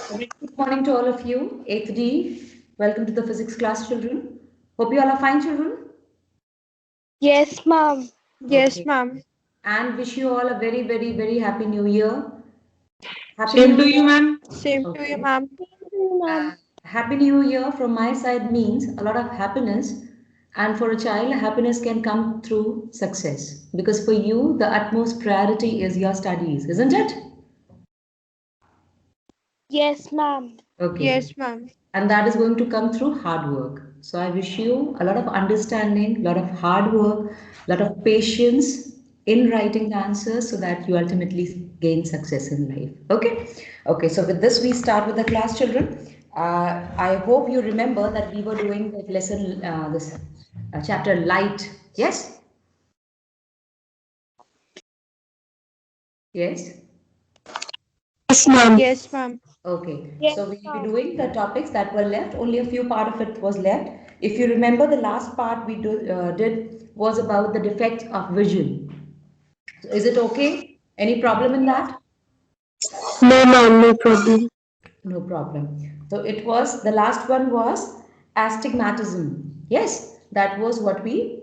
Good morning to all of you. 8th D, welcome to the physics class, children. Hope you all are fine, children. Yes, ma'am. Yes, Okay. ma'am. And wish you all a very, very, very happy new year. Happy Same New to you, Year. ma'am. Same to you, Okay. ma'am. Uh, Happy New Year from my side means a lot of happiness. And for a child, happiness can come through success. Because for you, the utmost priority is your studies, isn't it? Yes, ma'am. Okay. Yes, ma'am. And that is going to come through hard work. So I wish you a lot of understanding, a lot of hard work, a lot of patience in writing the answers so that you ultimately gain success in life. Okay. Okay. So with this, we start with the class, children. I hope you remember that we were doing that lesson, this chapter light. Yes. Yes. Yes, ma'am. Yes, ma'am. Okay, Yes, so we'll be ma'am. doing the topics that were left. Only a few part of it was left. If you remember, the last part did was about the defects of vision. So is it okay? Any problem in that? No, ma'am, no problem. No problem. So it was the last one was astigmatism. Yes, that was what we.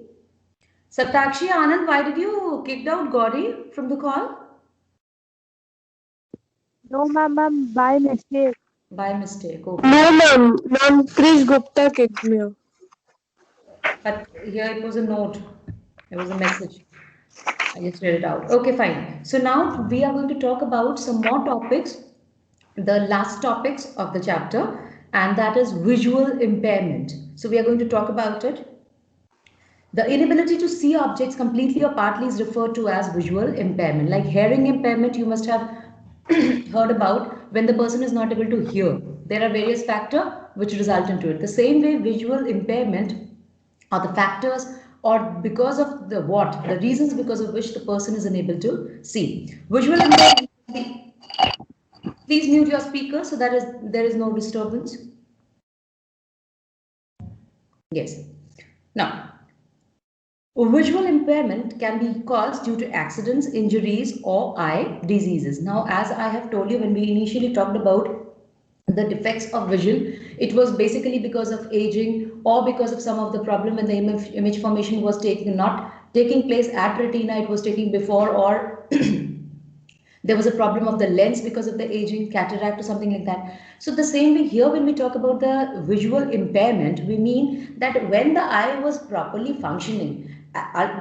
Saptakshi Anand, why did you kicked out Gauri from the call? No, ma'am, by mistake. By mistake. Okay. No, ma'am. Ma'am, Krish Gupta kicked me out. But here it was a note. It was a message. I just read it out. Okay, fine. So now we are going to talk about some more topics, the last topics of the chapter, and that is visual impairment. So we are going to talk about it. The inability to see objects completely or partly is referred to as visual impairment. Like hearing impairment, you must have heard about when the person is not able to hear. There are various factors which result into it. The same way, visual impairment are the factors or because of the what, the reasons because of which the person is unable to see. Visual impairment. Please mute your speaker so that is there is no disturbance. Yes. Now, visual impairment can be caused due to accidents, injuries, or eye diseases. Now, as I have told you when we initially talked about the defects of vision, it was basically because of aging or because of some of the problem when the image formation was taking not taking place at retina, it was taking before, or there was a problem of the lens because of the aging, cataract or something like that. So the same way here, when we talk about the visual impairment, we mean that when the eye was properly functioning,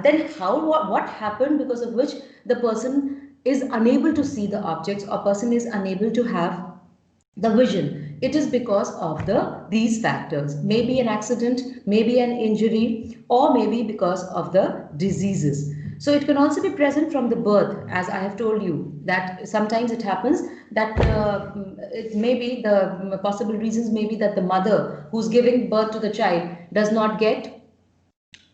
then what happened because of which the person is unable to see the objects or person is unable to have the vision. It is because of these factors, maybe an accident, maybe an injury, or maybe because of the diseases. So it can also be present from the birth, as I have told you that sometimes it happens that it may be the possible reasons may be that the mother who's giving birth to the child does not get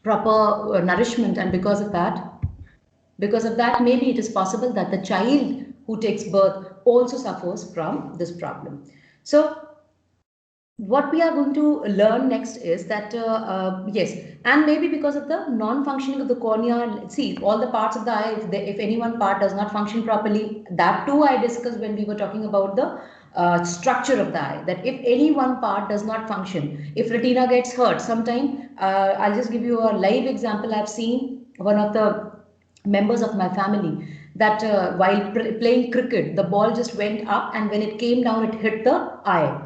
proper nourishment, and because of that maybe it is possible that the child who takes birth also suffers from this problem. So what we are going to learn next is that yes, and maybe because of the non-functioning of the cornea, see all the parts of the eye, if any one part does not function properly, that too I discussed when we were talking about the structure of the eye, that if any one part does not function, if retina gets hurt sometime, I'll just give you a live example. I've seen one of the members of my family that while playing cricket, the ball just went up, and when it came down it hit the eye,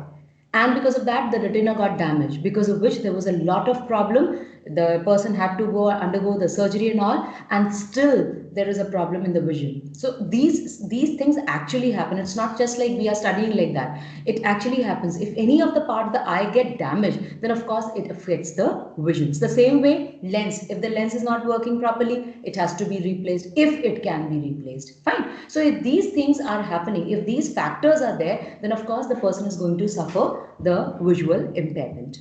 and because of that the retina got damaged, because of which there was a lot of problem. The person had to go undergo the surgery and all, and still there is a problem in the vision. So these things actually happen. It's not just like we are studying like that. It actually happens. If any of the part of the eye get damaged, then of course it affects the visions. The same way lens, if the lens is not working properly, it has to be replaced if it can be replaced. Fine. So if these things are happening, if these factors are there, then of course the person is going to suffer the visual impairment.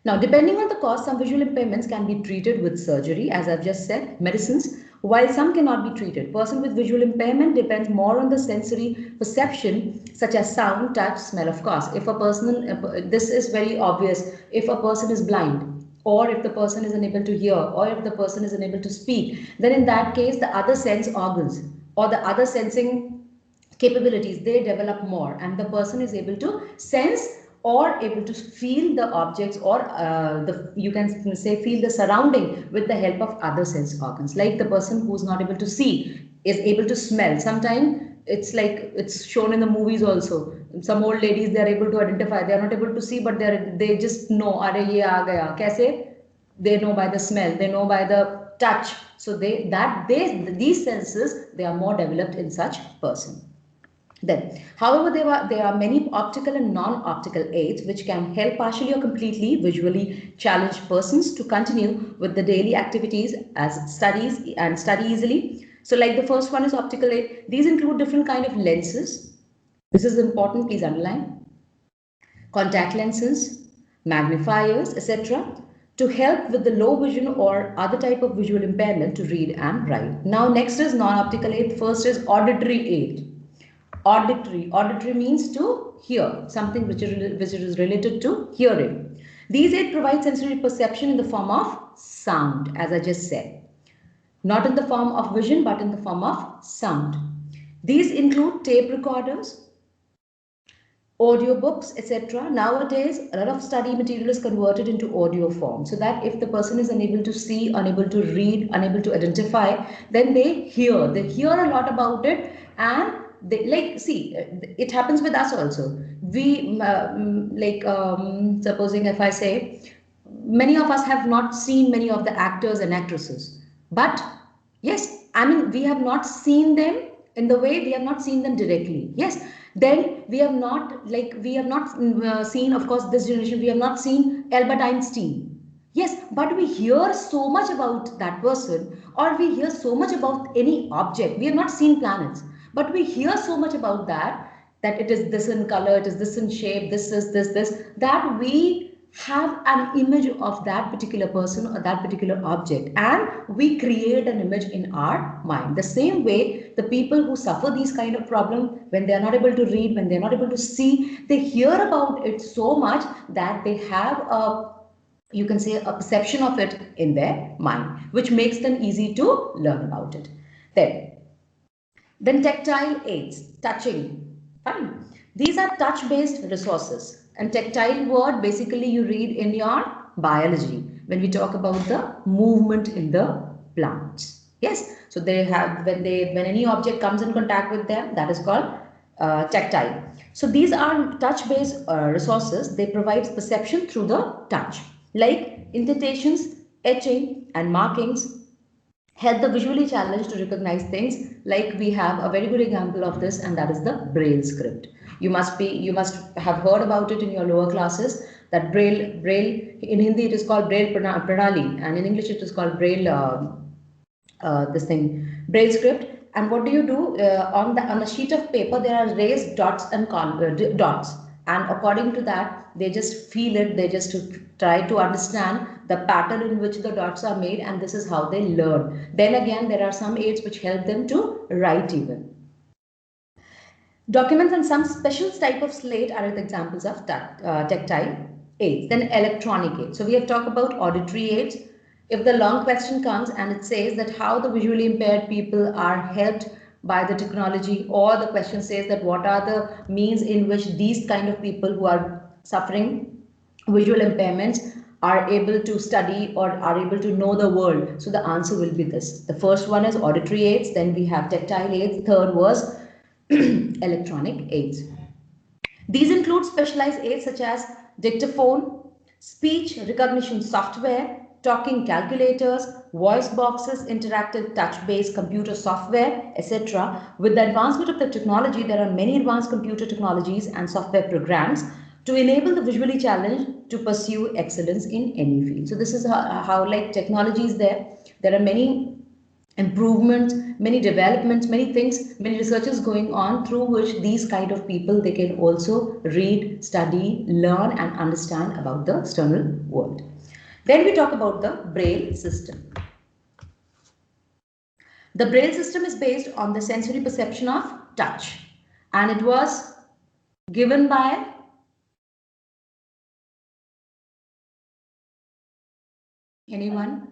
Now, depending on the cause, some visual impairments can be treated with surgery, as I've just said, medicines, while some cannot be treated. Person with visual impairment depends more on the sensory perception, such as sound, touch, smell, of course. If a person, this is very obvious, if a person is blind, or if the person is unable to hear, or if the person is unable to speak, then in that case, the other sense organs or the other sensing capabilities, they develop more, and the person is able to sense or able to feel the objects, or you can say feel the surrounding with the help of other sense organs. Like the person who's not able to see is able to smell. Sometimes it's like it's shown in the movies also. Some old ladies, they are able to identify. They are not able to see, but they just know. Are ye aa gaya? Kaise? They know by the smell. They know by the touch. So these senses, they are more developed in such person. Then, however, there are many optical and non-optical aids which can help partially or completely visually challenged persons to continue with the daily activities as studies and study easily. So like the first one is optical aid. These include different kind of lenses. This is important, please underline. Contact lenses, magnifiers, etc. to help with the low vision or other type of visual impairment to read and write. Now next is non-optical aid. First is auditory aid. Auditory means to hear, something which is related to hearing. These aids provide sensory perception in the form of sound, as I just said. Not in the form of vision, but in the form of sound. These include tape recorders, audiobooks, etc. Nowadays, a lot of study material is converted into audio form, so that if the person is unable to see, unable to read, unable to identify, then they hear a lot about it. And they, like, see, it happens with us also. We supposing if I say, many of us have not seen many of the actors and actresses, but yes, I mean, we have not seen them in the way, we have not seen them directly. Yes, then we have not seen, of course, this generation, we have not seen Albert Einstein. Yes, but we hear so much about that person, or we hear so much about any object. We have not seen planets, but we hear so much about that it is this in color, it is this in shape, this is this, that we have an image of that particular person or that particular object, and we create an image in our mind. The same way, the people who suffer these kind of problem, when they are not able to read, when they are not able to see, they hear about it so much that they have a, you can say, a perception of it in their mind, which makes them easy to learn about it. Then tactile aids, touching. Fine. These are touch-based resources. And tactile word basically you read in your biology when we talk about the movement in the plants. Yes. So they have, when any object comes in contact with them, that is called tactile. So these are touch-based resources. They provide perception through the touch, like indentations, etching, and markings help the visually challenged to recognize things. Like we have a very good example of this, and that is the Braille script. You must have heard about it in your lower classes, that Braille, in Hindi it is called Braille Pranali, and in English it is called Braille, Braille script. And what do you do? On a sheet of paper, there are raised dots and dots. And according to that, they just feel it, they just try to understand the pattern in which the dots are made, and this is how they learn. Then again, there are some aids which help them to write even. Documents and some special type of slate are the examples of tactile aids. Then electronic aids. So we have talked about auditory aids. If the long question comes and it says that how the visually impaired people are helped by the technology, or the question says that what are the means in which these kind of people who are suffering visual impairments are able to study or are able to know the world. So the answer will be this. The first one is auditory aids, then we have tactile aids, third was electronic aids. These include specialized aids such as dictaphone, speech recognition software, talking calculators, voice boxes, interactive touch-based computer software, etc. With the advancement of the technology, there are many advanced computer technologies and software programs to enable the visually challenged to pursue excellence in any field. So this is how like technology is there. There are many improvements, many developments, many things, many researches going on through which these kind of people, they can also read, study, learn and understand about the external world. Then we talk about the Braille system. The Braille system is based on the sensory perception of touch, and it was given by anyone?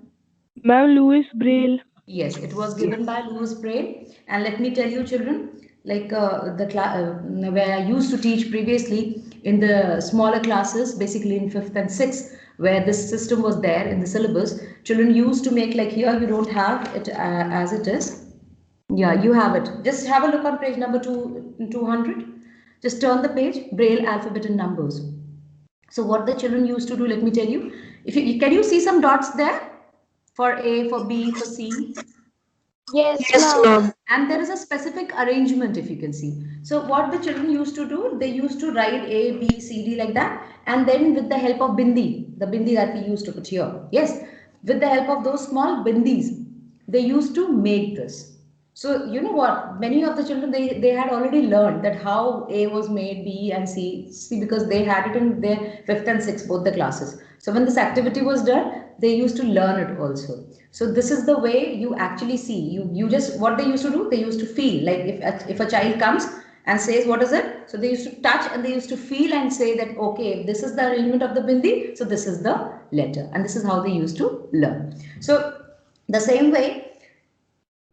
Ma'am, Louis Braille. Yes, it was given by Louis Braille. And let me tell you, children, like where I used to teach previously in the smaller classes, basically in 5th and 6th, where this system was there in the syllabus, children used to make like here you don't have it as it is. Yeah, you have it. Just have a look on page number 200. Just turn the page, Braille alphabet and numbers. So what the children used to do, let me tell you. If you can you see some dots there for A, for B, for C? Yes, Yes, ma'am. ma'am. And there is a specific arrangement, if you can see. So what the children used to do, they used to write A, B, C, D like that. And then with the help of bindi, the bindi that we used to put here. Yes, with the help of those small bindis, they used to make this. So you know what, many of the children, they had already learned that how A was made, B and C, because they had it in their 5th and 6th, both the classes. So when this activity was done, they used to learn it also. So this is the way you actually see. You just, what they used to do, they used to feel like if a child comes and says what is it, so they used to touch and they used to feel and say that okay, this is the arrangement of the bindi, so this is the letter, and this is how they used to learn. So the same way,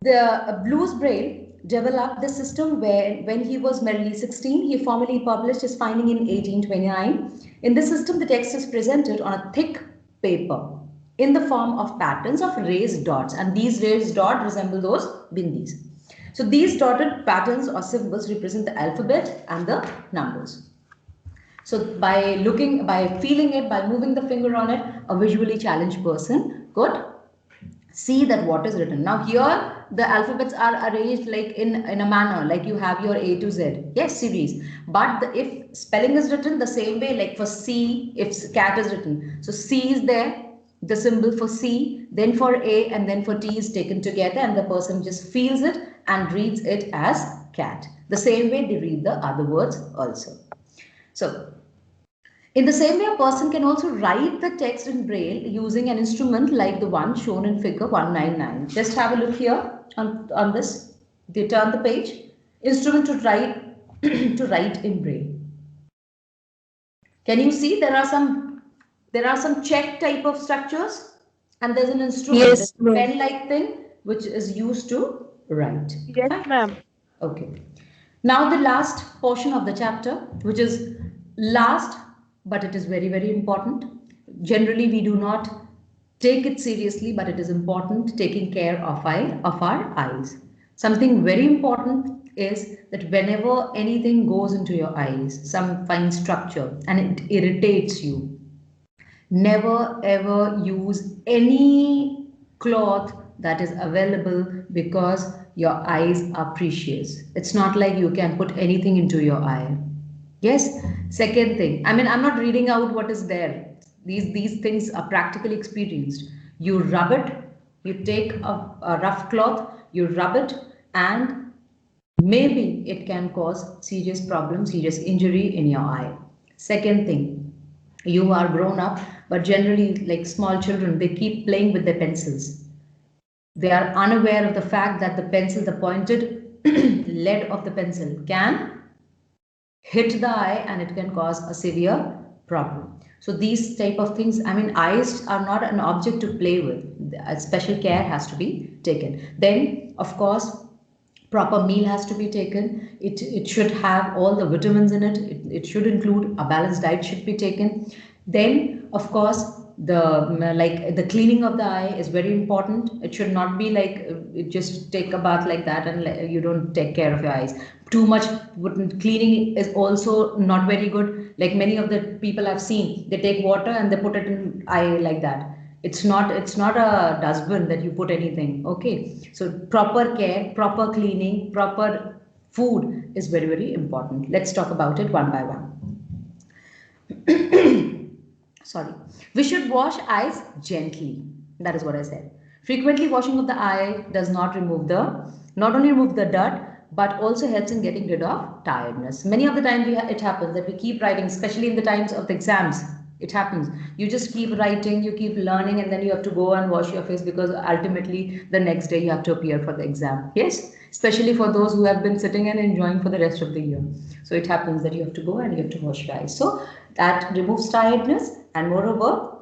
the Blues Braille developed the system where, when he was merely 16, he formally published his finding in 1829. In this system, the text is presented on a thick paper in the form of patterns of raised dots, and these raised dots resemble those bindis. So these dotted patterns or symbols represent the alphabet and the numbers. So by looking, by feeling it, by moving the finger on it, a visually challenged person could see that what is written. Now here the alphabets are arranged like in a manner like you have your A to Z, yes, series, but if spelling is written the same way, like for C, if cat is written, so C is there, the symbol for C, then for A, and then for T is taken together, and the person just feels it and reads it as cat. The same way they read the other words also. So in the same way, a person can also write the text in Braille using an instrument like the one shown in figure 199. Just have a look here on this. They turn the page. Instrument to write to write in Braille. Can you see there are some check type of structures, and there's an instrument, Yes, ma'am. pen-like thing, which is used to write. Yes, Fine? ma'am. Okay. Now the last portion of the chapter, which is last, but it is very, very important. Generally, we do not take it seriously, but it is important, taking care of our eyes. Something very important is that whenever anything goes into your eyes, some fine structure, and it irritates you, never ever use any cloth that is available, because your eyes are precious. It's not like you can put anything into your eye. Yes. Second thing, I mean, I'm not reading out what is there. These things are practically experienced. You rub it, you take a rough cloth, you rub it, and maybe it can cause serious problem, serious injury in your eye. Second thing, you are grown up, but generally, like small children, they keep playing with their pencils. They are unaware of the fact that the pencil, the pointed lead of the pencil, can hit the eye and it can cause a severe problem. So these type of things, I mean, eyes are not an object to play with. A special care has to be taken. Then, of course, proper meal has to be taken. It should have all the vitamins in it. It should include a balanced diet should be taken. Then, of course, the cleaning of the eye is very important. It should not be like just take a bath like that and you don't take care of your eyes. Too much cleaning is also not very good. Like many of the people I've seen, they take water and they put it in eye like that. It's not a dustbin that you put anything. Okay, so proper care, proper cleaning, proper food is very, very important. Let's talk about it one by one. Sorry. We should wash eyes gently. That is what I said. Frequently washing of the eye does not only remove the dirt, but also helps in getting rid of tiredness. Many of the time it happens that we keep writing, especially in the times of the exams. It happens. You just keep writing, you keep learning, and then you have to go and wash your face, because ultimately the next day you have to appear for the exam. Yes, especially for those who have been sitting and enjoying for the rest of the year. So it happens that you have to go and you have to wash your eyes. So that removes tiredness, and moreover,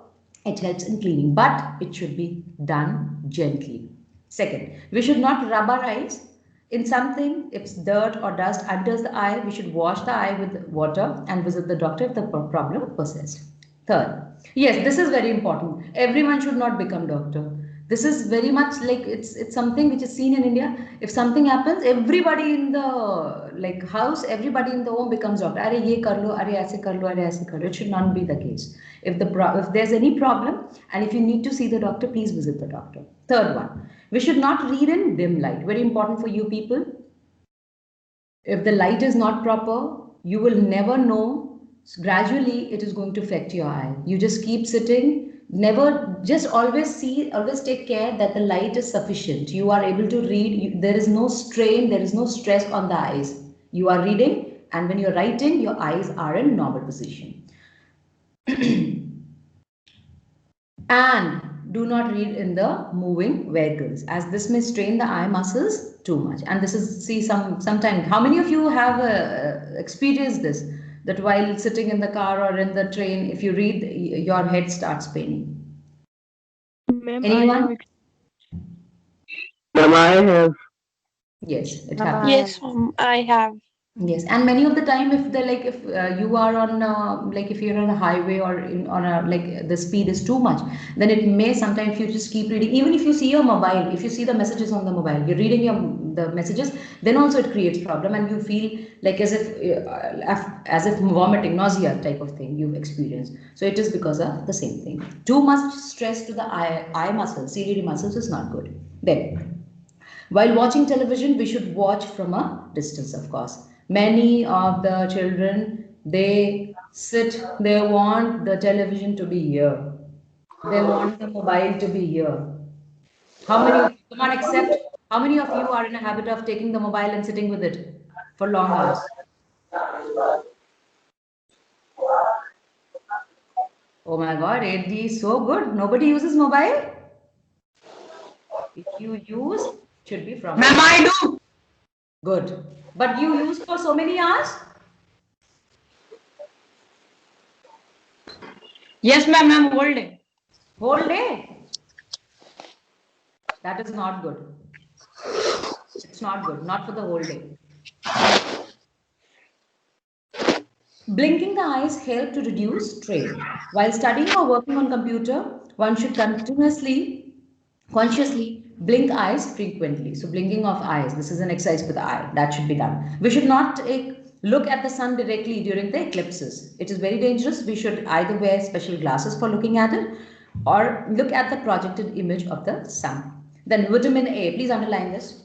it helps in cleaning, but it should be done gently. Second, we should not rub our eyes. in something, if dirt or dust enters the eye, we should wash the eye with water and visit the doctor if the problem persists. Third, yes, this is very important. Everyone should not become doctor. This is very much like it's something which is seen in India. If something happens, everybody in the like house, everybody in the home becomes doctor. Are ye kar lo, are aise kar lo, are aise kar lo. It should not be the case. If there's any problem and if you need to see the doctor, please visit the doctor. Third one, we should not read in dim light. Very important for you people. If the light is not proper, you will never know. So gradually, it is going to affect your eye. You just keep sitting. Never, just always take care that the light is sufficient. You are able to read. There is no strain, there is no stress on the eyes. You are reading, and when you're writing, your eyes are in normal position. And do not read in the moving vehicles, as this may strain the eye muscles too much. And this is, see, sometimes, how many of you have experienced this, that while sitting in the car or in the train, if you read, your head starts paining? Anyone? Ma'am, I have. Yes, it happens. Yes, ma'am, I have. Yes, and many of the time, if you are on if you're on a highway or on a the speed is too much, then it may sometimes, if you just keep reading, even if you see your mobile, if you see the messages on the mobile, you're reading the messages, then also it creates problem, and you feel like as if vomiting, nausea type of thing you've experienced. So it is because of the same thing. Too much stress to the eye muscles, CDD muscles, is not good. Then, while watching television, we should watch from a distance, of course. Many of the children, they want the television to be here. They want the mobile to be here. How many of you are in a habit of taking the mobile and sitting with it for long hours? Oh my God, AD is so good. Nobody uses mobile? If you use, it should be from... Ma'am, I do. Good. But you use for so many hours? Yes, ma'am, whole day. Whole day? That is not good. It's not good, not for the whole day. Blinking the eyes help to reduce strain. While studying or working on computer, one should consciously blink eyes frequently. So blinking of eyes, this is an exercise for the eye, that should be done. We should not look at the sun directly during the eclipses. It is very dangerous. We should either wear special glasses for looking at it or look at the projected image of the sun. Then vitamin A, please underline this.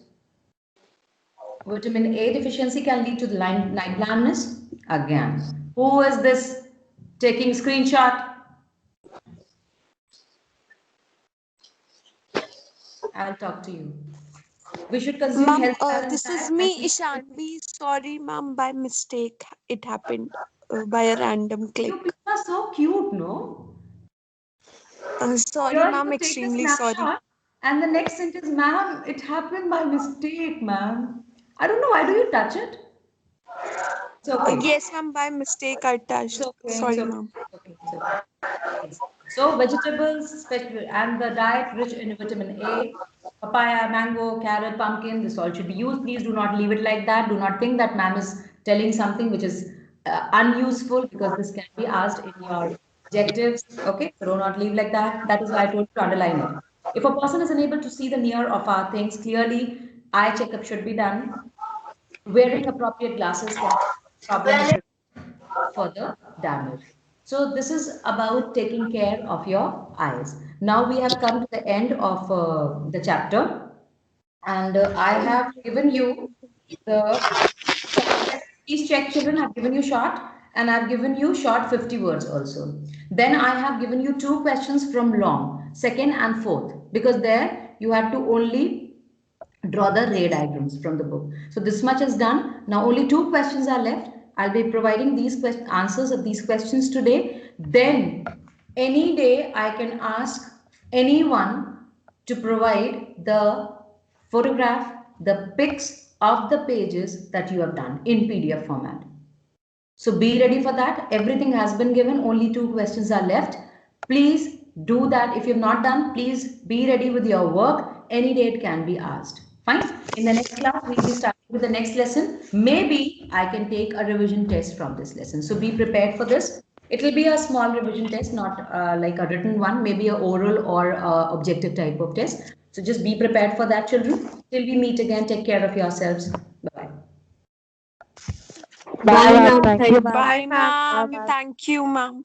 Vitamin A deficiency can lead to the night blindness. Again, who is this taking screenshot? I'll talk to you. We should consume Ma'am, health. this is me, Ishanvi. Sorry, ma'am, by mistake. It happened by a random click. You people are so cute, no? Sorry, Here ma'am, you take a extremely sorry. snapshot, and the next sentence, ma'am, it happened by mistake, ma'am. I don't know, why do you touch it? It's okay. Yes, ma'am, by mistake I touched. Sorry, ma'am. Okay, yes. So vegetables, and the diet rich in vitamin A, papaya, mango, carrot, pumpkin, this all should be used. Please do not leave it like that. Do not think that ma'am is telling something which is unuseful, because this can be asked in your objectives. Okay, so do not leave like that. That is why I told you to underline it. If a person is unable to see the near or far things clearly, eye checkup should be done. Wearing appropriate glasses can problem further damage. So this is about taking care of your eyes. Now we have come to the end of the chapter, and I have given you the, please check children, I've given you short, and I've given you short 50 words also. Then I have given you 2 questions from long, second and fourth, because there you had to only draw the ray diagrams from the book. So this much is done. Now only 2 questions are left. I'll be providing these answers of these questions today. Then any day I can ask anyone to provide the photograph, the pics of the pages that you have done in PDF format. So be ready for that. Everything has been given. Only 2 questions are left. Please do that. If you've not done, please be ready with your work. Any day it can be asked. Fine. In the next class, we'll be starting with the next lesson. Maybe I can take a revision test from this lesson. So be prepared for this. It will be a small revision test, not like a written one, maybe a oral or objective type of test. So just be prepared for that, children. Till we meet again, take care of yourselves. Bye. Bye, ma'am. Thank you, ma'am. Bye, ma'am. Thank you, ma'am.